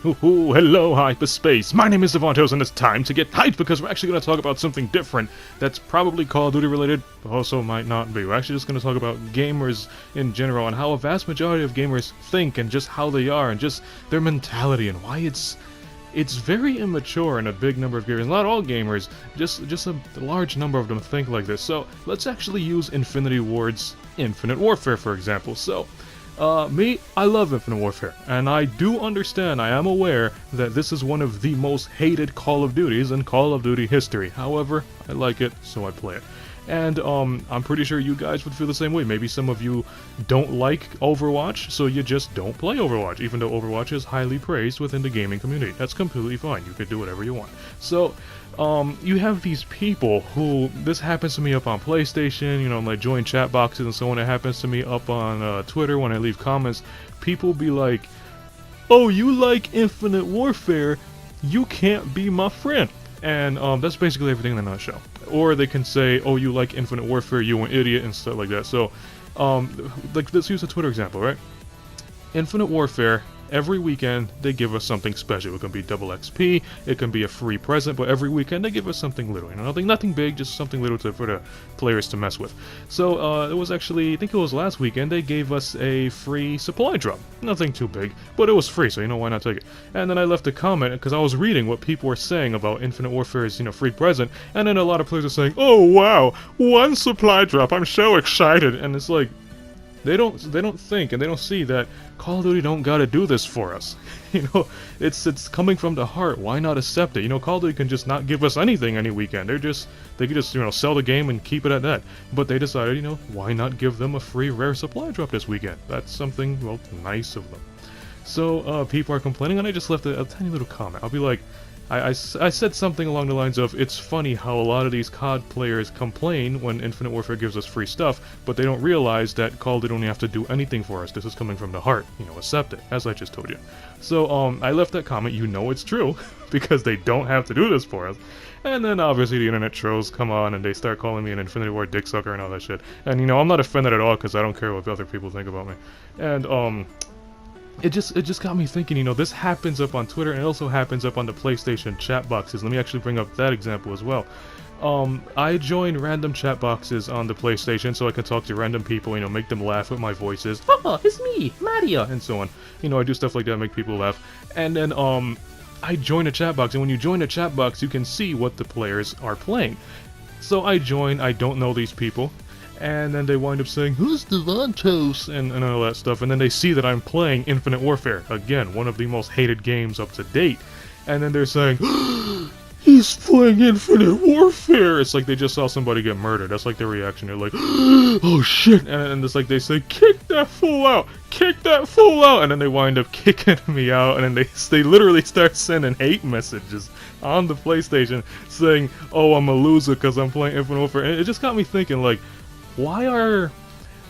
Ooh, hello, hyperspace. My name is Davontos, and it's time to get hyped because we're actually going to talk about something different that's probably Call of Duty related, but also might not be. We're actually just going to talk about gamers in general and how a vast majority of gamers think and just how they are and just their mentality and why it's very immature in a big number of gamers. Not all gamers, just a large number of them think like this. So let's actually use Infinity Ward's Infinite Warfare, for example. So, I love Infinite Warfare, and I do understand, I am aware that this is one of the most hated Call of Duties in Call of Duty history. However, I like it, so I play it. And, I'm pretty sure you guys would feel the same way. Maybe some of you don't like Overwatch, so you just don't play Overwatch, even though Overwatch is highly praised within the gaming community. That's completely fine. You could do whatever you want. So, you have these people who, this happens to me up on PlayStation, you know, like join chat boxes and so on. It happens to me up on Twitter when I leave comments. People be like, oh, you like Infinite Warfare, you can't be my friend. And that's basically everything in a nutshell. Or they can say, oh, you like Infinite Warfare, you an idiot, and stuff like that. So, like, let's use a Twitter example, right? Infinite Warfare, every weekend they give us something special. It can be double XP, it can be a free present, but every weekend they give us something little. You know, nothing big, just something little for the players to mess with. So it was actually, I think it was last weekend, they gave us a free supply drop. Nothing too big, but it was free, so you know, why not take it? And then I left a comment because I was reading what people were saying about Infinite Warfare's, you know, free present, and then a lot of players are saying, oh wow, one supply drop, I'm so excited, and it's like, They don't think and they don't see that Call of Duty don't gotta do this for us. You know, it's coming from the heart. Why not accept it? You know, Call of Duty can just not give us anything any weekend. They could just, you know, sell the game and keep it at that. But they decided, you know, why not give them a free rare supply drop this weekend? That's something, well, nice of them. So people are complaining, and I just left a tiny little comment. I'll be like, I said something along the lines of, it's funny how a lot of these COD players complain when Infinite Warfare gives us free stuff, but they don't realize that Call of Duty don't have to do anything for us. This is coming from the heart. You know, accept it, as I just told you. So, I left that comment. You know it's true, because they don't have to do this for us. And then, obviously, the internet trolls come on, and they start calling me an Infinity War dick sucker and all that shit. And, you know, I'm not offended at all, because I don't care what other people think about me. And, It just got me thinking, you know, this happens up on Twitter and it also happens up on the PlayStation chat boxes. Let me actually bring up that example as well. I join random chat boxes on the PlayStation so I can talk to random people, you know, make them laugh with my voices. Oh, it's me, Mario, and so on. You know, I do stuff like that, make people laugh. And then, I join a chat box, and when you join a chat box, you can see what the players are playing. So I join, I don't know these people. And then they wind up saying, who's Davontos? And all that stuff. And then they see that I'm playing Infinite Warfare. Again, one of the most hated games up to date. And then they're saying, he's playing Infinite Warfare! It's like they just saw somebody get murdered. That's like their reaction. They're like, oh shit! And it's like they say, kick that fool out! Kick that fool out! And then they wind up kicking me out. And then they literally start sending hate messages on the PlayStation saying, oh, I'm a loser because I'm playing Infinite Warfare. And it just got me thinking, like, why are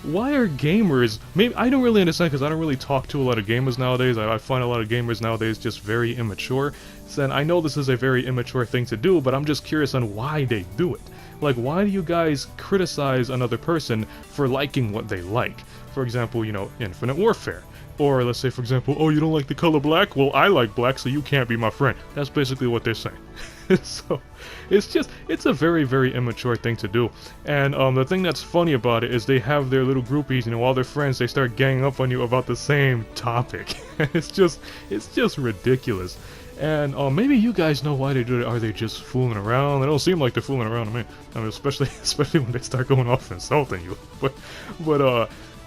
gamers, maybe, I don't really understand because I don't really talk to a lot of gamers nowadays. I find a lot of gamers nowadays just very immature. And I know this is a very immature thing to do, but I'm just curious on why they do it. Like, why do you guys criticize another person for liking what they like? For example, you know, Infinite Warfare. Or let's say, for example, oh, you don't like the color black? Well, I like black, so you can't be my friend. That's basically what they're saying. So, it's a very, very immature thing to do. And the thing that's funny about it is they have their little groupies, you know, all their friends, they start ganging up on you about the same topic. it's just ridiculous. And maybe you guys know why they do it. Are they just fooling around? They don't seem like they're fooling around to me. I mean, especially when they start going off insulting you. But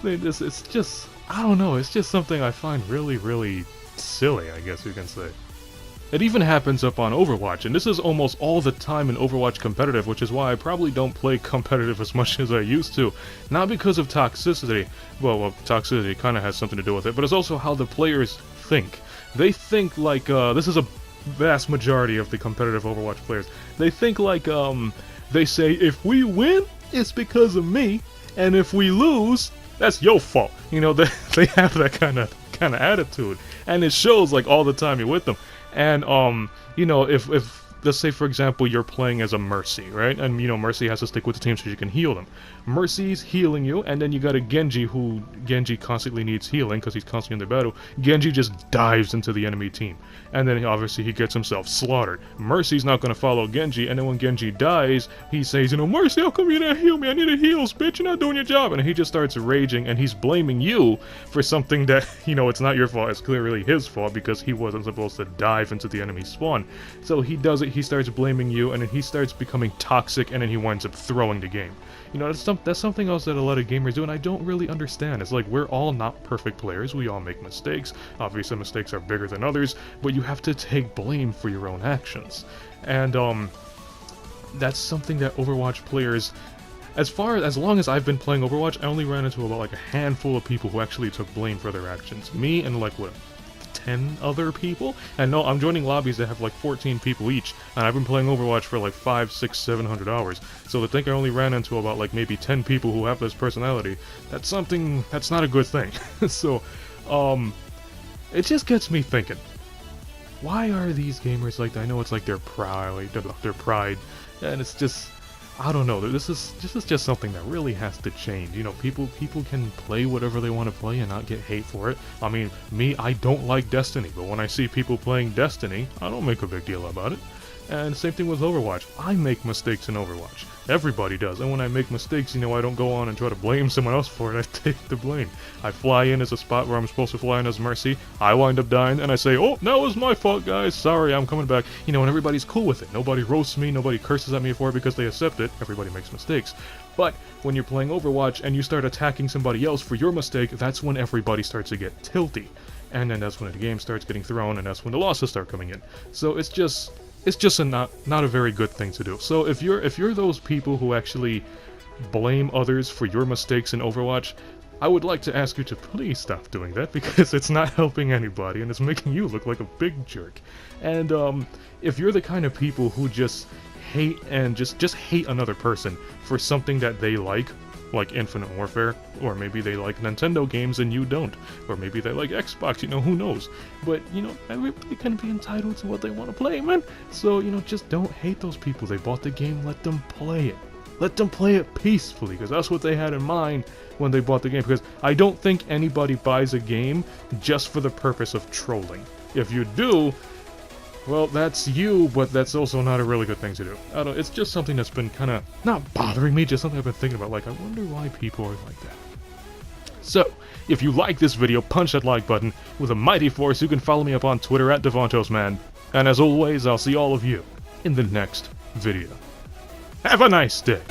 it's just, I don't know, it's just something I find really, really silly, I guess you can say. It even happens up on Overwatch, and this is almost all the time in Overwatch competitive, which is why I probably don't play competitive as much as I used to. Not because of toxicity, well toxicity kind of has something to do with it, but it's also how the players think. They think like, this is a vast majority of the competitive Overwatch players, they think like, they say, if we win, it's because of me, and if we lose, that's your fault. You know, they have that kind of attitude, and it shows like all the time you're with them. And you know, if let's say for example you're playing as a Mercy, right? And you know Mercy has to stick with the team so you can heal them. Mercy's healing you, and then you got a Genji who constantly needs healing because he's constantly in the battle. Genji just dives into the enemy team, and then obviously he gets himself slaughtered. Mercy's not gonna follow Genji, and then when Genji dies, he says, you know, Mercy, how come you didn't heal me? I need a heals, bitch. You're not doing your job. And he just starts raging, and he's blaming you for something that, you know, it's not your fault. It's clearly his fault because he wasn't supposed to dive into the enemy spawn. So he does it. He starts blaming you, and then he starts becoming toxic, and then he winds up throwing the game. You know, that's something else that a lot of gamers do, and I don't really understand. It's like, we're all not perfect players. We all make mistakes. Obviously, mistakes are bigger than others, but you have to take blame for your own actions. And, that's something that Overwatch players, as long as I've been playing Overwatch, I only ran into about like a handful of people who actually took blame for their actions. Me and like, what, 10 other people? And no, I'm joining lobbies that have like 14 people each, and I've been playing Overwatch for like 500, 600, 700 hours. So to think I only ran into about like maybe 10 people who have this personality, that's not a good thing. So, it just gets me thinking. Why are these gamers like that? I know it's like their pride, and it's just, I don't know. This is just something that really has to change. You know, people can play whatever they want to play and not get hate for it. I mean, me, I don't like Destiny, but when I see people playing Destiny, I don't make a big deal about it. And same thing with Overwatch. I make mistakes in Overwatch. Everybody does. And when I make mistakes, you know, I don't go on and try to blame someone else for it. I take the blame. I fly in as a spot where I'm supposed to fly in as Mercy. I wind up dying, and I say, oh, that was my fault, guys. Sorry, I'm coming back. You know, and everybody's cool with it. Nobody roasts me. Nobody curses at me for it because they accept it. Everybody makes mistakes. But when you're playing Overwatch and you start attacking somebody else for your mistake, that's when everybody starts to get tilty. And then that's when the game starts getting thrown, and that's when the losses start coming in. So it's just not a very good thing to do. So if you're those people who actually blame others for your mistakes in Overwatch, I would like to ask you to please stop doing that, because it's not helping anybody and it's making you look like a big jerk. And if you're the kind of people who just hate and just hate another person for something that they like Infinite Warfare, or maybe they like Nintendo games and you don't, or maybe they like Xbox, you know, who knows. But, you know, everybody can be entitled to what they want to play, man. So, you know, just don't hate those people. They bought the game, let them play it. Let them play it peacefully, because that's what they had in mind when they bought the game. Because I don't think anybody buys a game just for the purpose of trolling. If you do, well, that's you, but that's also not a really good thing to do. I don't, it's just something that's been kind of, not bothering me, just something I've been thinking about, like, I wonder why people are like that. So, if you like this video, punch that like button with a mighty force. You can follow me up on Twitter at DavantosMan. And as always, I'll see all of you in the next video. Have a nice day!